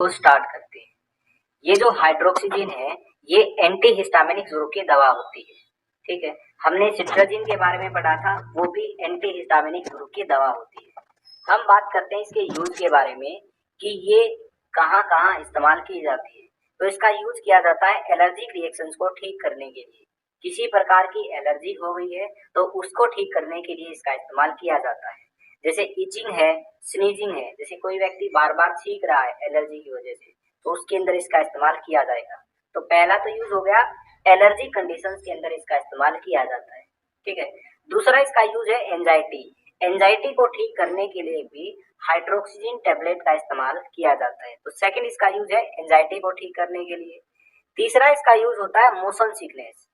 को स्टार्ट करते हैं। ये जो हाइड्रोक्सीजिन है ये एंटी हिस्टामिनिक ज़रूर की दवा होती है। ठीक है, हमने सिट्राजिन के बारे में पढ़ा था, वो भी एंटी हिस्टामिनिक ज़रूर की दवा होती है। हम बात करते हैं इसके यूज के बारे में कि ये कहाँ कहाँ इस्तेमाल की जाती है। तो इसका यूज किया जाता है एलर्जिक रिएक्शंस को ठीक करने के लिए। किसी प्रकार की एलर्जी हो गई है तो उसको ठीक करने के लिए इसका इस्तेमाल किया जाता है। जैसे इचिंग है, स्नीजिंग है, जैसे कोई व्यक्ति बार बार छींक रहा है एलर्जी की वजह से, तो उसके अंदर इसका इस्तेमाल किया जाएगा। तो पहला तो यूज हो गया एलर्जी कंडीशंस के अंदर इसका इस्तेमाल किया जाता है। ठीक है, दूसरा इसका यूज है एंजाइटी। एंजाइटी को ठीक करने के लिए भी हाइड्रोक्सीजिन टेबलेट का इस्तेमाल किया जाता है। तो सेकंड इसका यूज है एंजाइटी को ठीक करने के लिए। तीसरा इसका यूज होता है मोशन सिकनेस।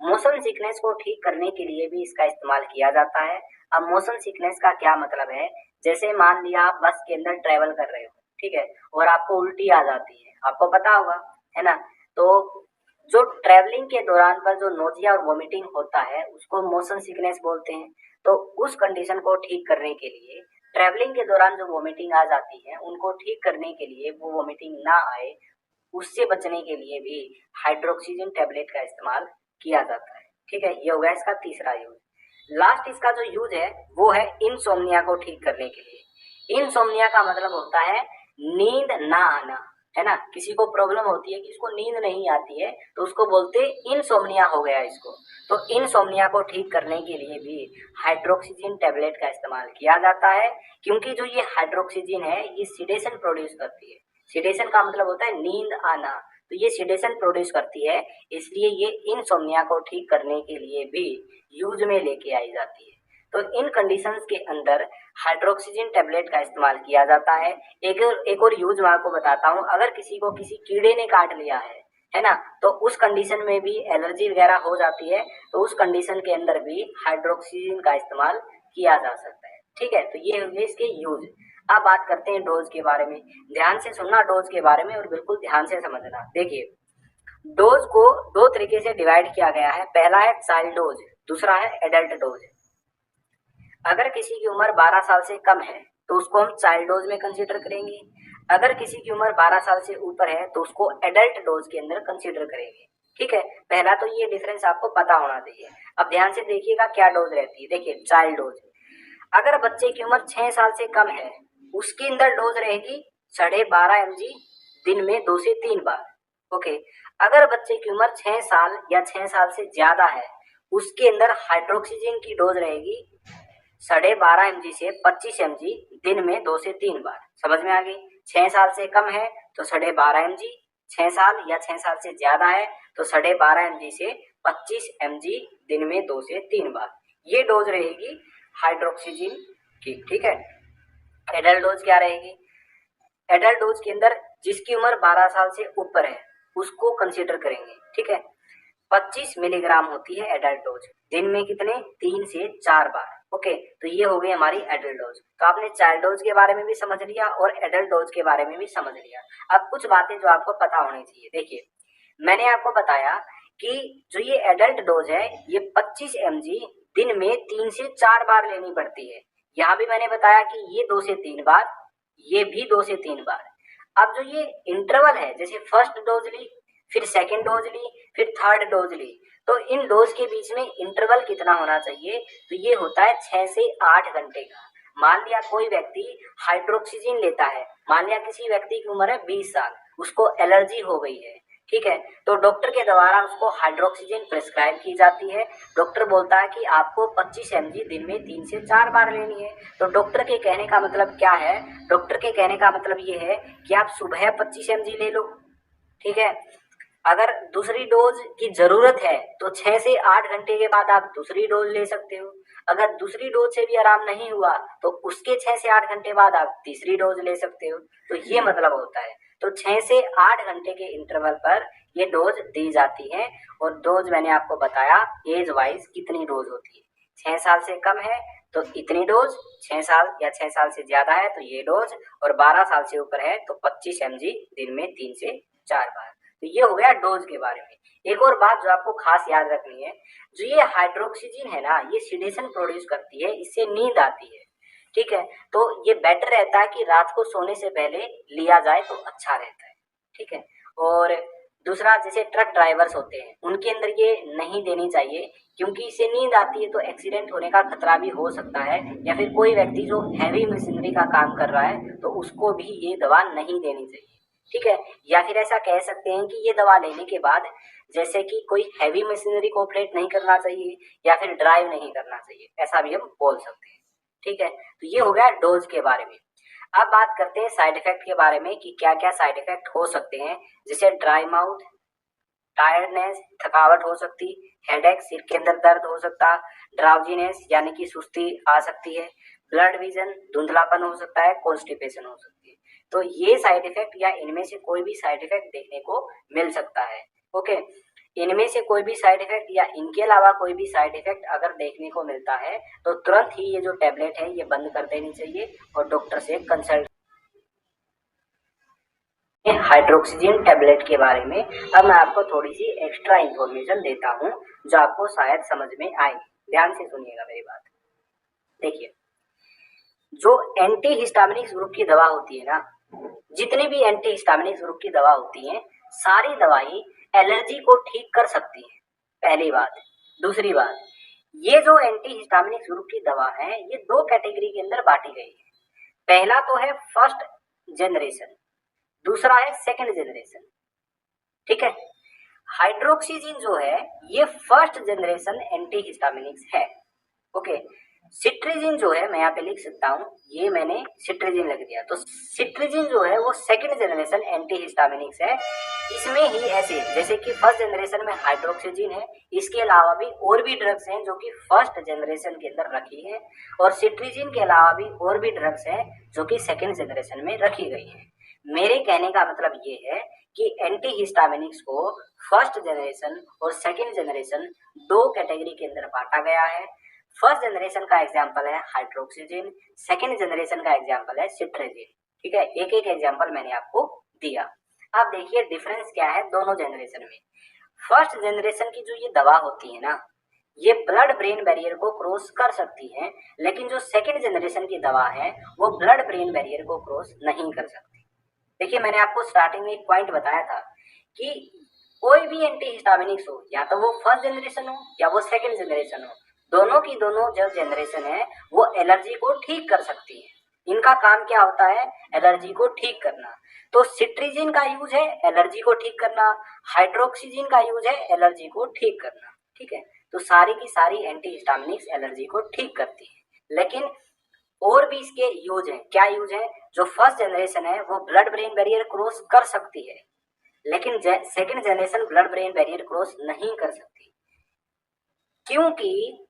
मोशन सिकनेस को ठीक करने के लिए भी इसका इस्तेमाल किया जाता है। अब मोशन सिकनेस का क्या मतलब है, जैसे मान लिया आप बस के अंदर ट्रेवल कर रहे हो, ठीक है, और आपको उल्टी आ जाती है, आपको पता होगा, है ना। तो जो ट्रेवलिंग के दौरान पर जो नोजिया और वोमिटिंग होता है उसको मोशन सिकनेस बोलते हैं। तो उस कंडीशन को ठीक करने के लिए, ट्रेवलिंग के दौरान जो वोमिटिंग आ जाती है उनको ठीक करने के लिए, वो वोमिटिंग ना आए उससे बचने के लिए भी हाइड्रोक्सीजन टेबलेट का इस्तेमाल किया जाता है। ठीक है, ये हो गया इसका तीसरा यूज। लास्ट इसका जो यूज है वो है इंसोम्निया को ठीक करने के लिए। इंसोम्निया का मतलब होता है नींद ना आना, है ना। किसी को प्रॉब्लम होती है कि इसको नींद नहीं आती है तो उसको बोलते इंसोम्निया हो गया इसको। तो इंसोम्निया को ठीक करने के लिए भी हाइड्रोक्सीजन टेबलेट का इस्तेमाल किया जाता है, क्योंकि जो ये हाइड्रोक्सीजन है ये सिडेशन प्रोड्यूस करती है। सिडेशन का मतलब होता है नींद आना, तो ये सिडेशन प्रोड्यूस करती है, इसलिए ये इंसोम्निया को ठीक करने के लिए भी यूज में लेके आई जाती है। तो इन कंडीशंस के अंदर हाइड्रोक्सीजन टेबलेट का इस्तेमाल किया जाता है। एक और यूज मैं आपको बताता हूँ, अगर किसी को किसी कीड़े ने काट लिया है ना, तो उस कंडीशन में भी एलर्जी वगैरह हो जाती है, तो उस कंडीशन के अंदर भी हाइड्रोक्सीजन का इस्तेमाल किया जा सकता है। ठीक है, तो ये हुए इसके यूज। अब बात करते हैं डोज के बारे में। ध्यान से सुनना डोज के बारे में और बिल्कुल ध्यान से समझना। देखिए, डोज को दो तरीके से डिवाइड किया गया है। पहला है चाइल्ड डोज, दूसरा है एडल्ट डोज। अगर किसी की उम्र 12 साल से कम है तो उसको हम चाइल्ड डोज में कंसीडर करेंगे। अगर किसी की उम्र 12 साल से ऊपर है तो उसको एडल्ट डोज के अंदर कंसीडर करेंगे। ठीक है, पहला तो ये डिफरेंस आपको पता होना चाहिए। अब ध्यान से देखिएगा क्या डोज रहती है। देखिए, चाइल्ड डोज, अगर बच्चे की उम्र 6 साल से कम है उसके अंदर डोज रहेगी 12.5 mg दिन में 2 से 3 बार। ओके, अगर बच्चे की उम्र 6 साल या 6 साल से ज्यादा है उसके अंदर हाइड्रोक्सीजन की डोज रहेगी 12.5 mg से 25 mg दिन में 2 से 3 बार। समझ में आ गई। 6 साल से कम है तो 12.5 mg, 6 साल या 6 साल से ज्यादा है तो 12.5 mg से 25 mg दिन में 2 से 3 बार। ये डोज रहेगी हाइड्रोक्सीजन की। ठीक है, एडल्ट डोज क्या रहेगी? एडल्ट डोज के अंदर जिसकी उम्र 12 साल से ऊपर है उसको कंसीडर करेंगे। ठीक है, 25 मिलीग्राम होती है एडल्ट डोज, दिन में कितने? 3 से 4 बार। ओके, तो ये हो गई हमारी एडल्ट डोज। तो आपने चाइल्ड डोज के बारे में भी समझ लिया और एडल्ट डोज के बारे में भी समझ लिया। अब कुछ बातें जो आपको पता होनी चाहिए। देखिए, मैंने आपको बताया कि जो ये एडल्ट डोज है ये 25 mg दिन में 3 से 4 बार लेनी पड़ती है। यहाँ भी मैंने बताया कि ये 2 से 3 बार, ये भी 2 से 3 बार। अब जो ये इंटरवल है, जैसे फर्स्ट डोज ली, फिर सेकेंड डोज ली, फिर थर्ड डोज ली, तो इन डोज के बीच में इंटरवल कितना होना चाहिए? तो ये होता है 6 से 8 घंटे का। मान लिया कोई व्यक्ति हाइड्रोक्सीजन लेता है, मान लिया किसी व्यक्ति की उम्र है 20 साल, उसको एलर्जी हो गई है, ठीक है, तो डॉक्टर के द्वारा उसको हाइड्रोक्सीजन प्रिस्क्राइब की जाती है। डॉक्टर बोलता है कि आपको 25 mg दिन में 3 से 4 बार लेनी है। तो डॉक्टर के कहने का मतलब क्या है? डॉक्टर के कहने का मतलब ये है कि आप सुबह 25 mg ले लो, ठीक है। अगर दूसरी डोज की जरूरत है तो 6 से 8 घंटे के बाद आप दूसरी डोज ले सकते हो। अगर दूसरी डोज से भी आराम नहीं हुआ तो उसके 6 से 8 घंटे बाद आप तीसरी डोज ले सकते हो। तो ये मतलब होता है। तो 6 से 8 घंटे के इंटरवल पर ये डोज दी जाती है। और डोज मैंने आपको बताया एज वाइज कितनी डोज होती है। 6 साल से कम है तो इतनी डोज, 6 साल या 6 साल से ज्यादा है तो ये डोज, और 12 साल से ऊपर है तो 25 mg दिन में 3 से 4 बार। तो ये हो गया डोज के बारे में। एक और बात जो आपको खास याद रखनी है, जो ये हाइड्रोक्सीजन है ना, ये सिडेशन प्रोड्यूस करती है, इससे नींद आती है। ठीक है, तो ये बेटर रहता है कि रात को सोने से पहले लिया जाए तो अच्छा रहता है, ठीक है। और दूसरा, जैसे ट्रक ड्राइवर्स होते हैं उनके अंदर ये नहीं देनी चाहिए, क्योंकि इससे नींद आती है तो एक्सीडेंट होने का खतरा भी हो सकता है, या फिर कोई व्यक्ति जो हैवी मशीनरी का काम कर रहा है तो उसको भी ये दवा नहीं देनी चाहिए, ठीक है। या फिर ऐसा कह सकते हैं कि ये दवा लेने के बाद जैसे कि कोई हैवी मशीनरी को ऑपरेट नहीं करना चाहिए या फिर ड्राइव नहीं करना चाहिए, ऐसा भी हम बोल सकते हैं, ठीक है। तो ये हो गया डोज के बारे में। अब बात करते हैं साइड इफेक्ट के बारे में कि क्या क्या साइड इफेक्ट हो सकते हैं, जैसे ड्राई माउथ, टायर्डनेस, थकावट हो सकती, हेडेक, सिर के अंदर दर्द हो सकता, ड्राउजीनेस यानी कि सुस्ती आ सकती है, ब्लड विजन, धुंधलापन हो सकता है, कॉन्स्टिपेशन हो सकती है। तो ये साइड इफेक्ट या इनमें से कोई भी साइड इफेक्ट देखने को मिल सकता है, ओके। इनमें से कोई भी साइड इफेक्ट या इनके अलावा कोई भी साइड इफेक्ट अगर देखने को मिलता है तो तुरंत ही ये जो टेबलेट है ये बंद कर देनी चाहिए और डॉक्टर से कंसल्ट। हाइड्रोक्सीजन टेबलेट के बारे में अब मैं आपको थोड़ी सी एक्स्ट्रा इंफॉर्मेशन देता हूँ जो आपको शायद समझ में आए। ध्यान से सुनिएगा मेरी बात। देखिए, जो एंटी हिस्टामिनिक ग्रुप की दवा होती है ना, जितनी भी एंटी हिस्टामिनिक ग्रुप की दवा होती है, सारी दवाई एलर्जी को ठीक कर सकती है, पहली बात। दूसरी बात, ये जो एंटी हिस्टामिनिक ग्रुप की दवा है ये दो कैटेगरी के अंदर बांटी गई है। पहला तो है फर्स्ट जनरेशन, दूसरा है सेकंड जनरेशन, ठीक है। हाइड्रोक्सीजिन जो है ये फर्स्ट जनरेशन एंटी हिस्टामिनिक्स है, ओके। सिट्रिजिन जो है मैं यहाँ पे लिख सकता हूँ, ये मैंने सिट्रिजिन लिख दिया, तो सिट्रिजिन जो है वो सेकंड जनरेशन एंटी हिस्टामिनिक्स है। इसमें ही ऐसे जैसे कि फर्स्ट जनरेशन में हाइड्रोक्सीजिन है, इसके अलावा भी और भी ड्रग्स हैं जो कि फर्स्ट जनरेशन के अंदर रखी है, और सिट्रिजिन के अलावा भी और भी ड्रग्स हैं जो कि सेकंड जनरेशन में रखी गई है। मेरे कहने का मतलब ये है कि एंटी हिस्टामिनिक्स को फर्स्ट जनरेशन और सेकंड जनरेशन दो कैटेगरी के अंदर बांटा गया है। फर्स्ट जनरेशन का एग्जांपल है हाइड्रोक्सीजिन, सेकंड जनरेशन का एग्जांपल है सिट्रिजिन, ठीक है। एक एक एग्जांपल मैंने आपको दिया। अब देखिए डिफरेंस क्या है दोनों जनरेशन में। फर्स्ट जनरेशन की जो ये दवा होती है ना, ये ब्लड ब्रेन बैरियर को क्रॉस कर सकती है, लेकिन जो सेकंड जनरेशन की दवा है वो ब्लड ब्रेन बैरियर को क्रॉस नहीं कर सकती। देखिए, मैंने आपको स्टार्टिंग में एक पॉइंट बताया था कि कोई भी एंटी हिस्टामिनिक्स हो, या तो वो फर्स्ट जनरेशन हो या वो सेकंड जनरेशन हो, दोनों की दोनों जो जनरेशन है वो एलर्जी को ठीक कर सकती है। इनका काम क्या होता है? एलर्जी को ठीक करना। तो सिट्रिजिन का यूज है एलर्जी को ठीक करना, हाइड्रोक्सीजिन का यूज है एलर्जी को ठीक करना, ठीक है। तो सारी की सारी एंटी हिस्टामिनिक्स एलर्जी को ठीक करती है, लेकिन और भी इसके यूज है। क्या यूज है? जो फर्स्ट जनरेशन है वो ब्लड ब्रेन बैरियर क्रॉस कर सकती है, लेकिन second generation blood brain barrier cross नहीं कर सकती, क्योंकि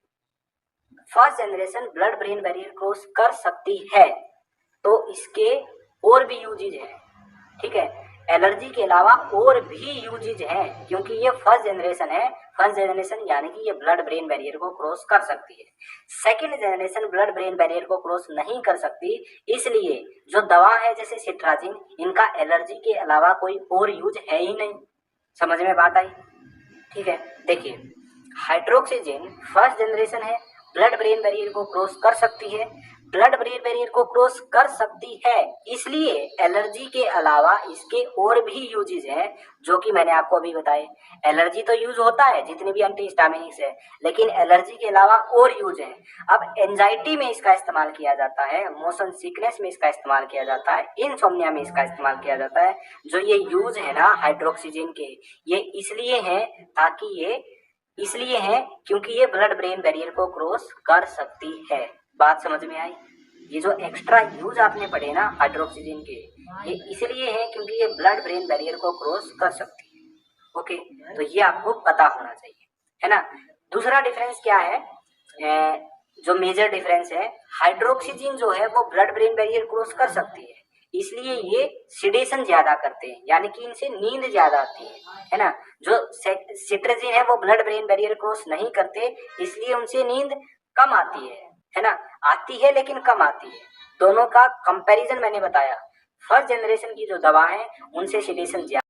first generation blood brain barrier cross कर सकती है तो इसके और भी यूजेज हैं, ठीक है। एलर्जी के अलावा और भी यूजेज हैं, क्योंकि ये फर्स्ट जनरेशन है। फर्स्ट जनरेशन यानी कि ये ब्लड ब्रेन बैरियर को क्रॉस कर सकती है, second generation blood brain barrier को क्रॉस नहीं कर सकती। इसलिए जो दवा है जैसे सिट्राजिन, इनका एलर्जी के अलावा कोई और यूज है ही नहीं। समझ में बात आई? ठीक है। देखिए, हाइड्रोक्सीजिन फर्स्ट जनरेशन है, ब्लड ब्रेन बैरियर को क्रॉस कर सकती है, ब्लड ब्रेन बैरियर को क्रॉस कर सकती है, इसलिए एलर्जी के अलावा इसके और भी यूजेज हैं जो कि मैंने आपको अभी बताए। एलर्जी तो यूज होता है जितने भी एंटी हिस्टामिनिक्स है, लेकिन एलर्जी के अलावा और यूज है। अब एंजाइटी में इसका इस्तेमाल किया जाता है, मोशन सिकनेस में इसका इस्तेमाल किया जाता है, इनसोम्निया में इसका इस्तेमाल किया जाता है। जो ये यूज है ना हाइड्रोक्सीजिन के, ये इसलिए है क्योंकि ये ब्लड ब्रेन बैरियर को क्रॉस कर सकती है। बात समझ में आई? ये जो एक्स्ट्रा यूज आपने पढ़े ना हाइड्रोक्सीजिन के, ये इसलिए है क्योंकि ये ब्लड ब्रेन बैरियर को क्रॉस कर सकती है, ओके। तो ये आपको पता होना चाहिए, है ना। दूसरा डिफरेंस क्या है? जो मेजर डिफरेंस है, हाइड्रोक्सीजिन जो है वो ब्लड ब्रेन बैरियर क्रॉस कर सकती है, इसलिए ये सिडेशन ज्यादा करते हैं, यानी कि इनसे नींद ज्यादा आती है ना। जो सिट्राजिन है वो ब्लड ब्रेन बैरियर क्रॉस नहीं करते, इसलिए उनसे नींद कम आती है ना। आती है लेकिन कम आती है। दोनों का कंपैरिजन मैंने बताया, फर्स्ट जनरेशन की जो दवा है उनसे सिडेशन ज्यादा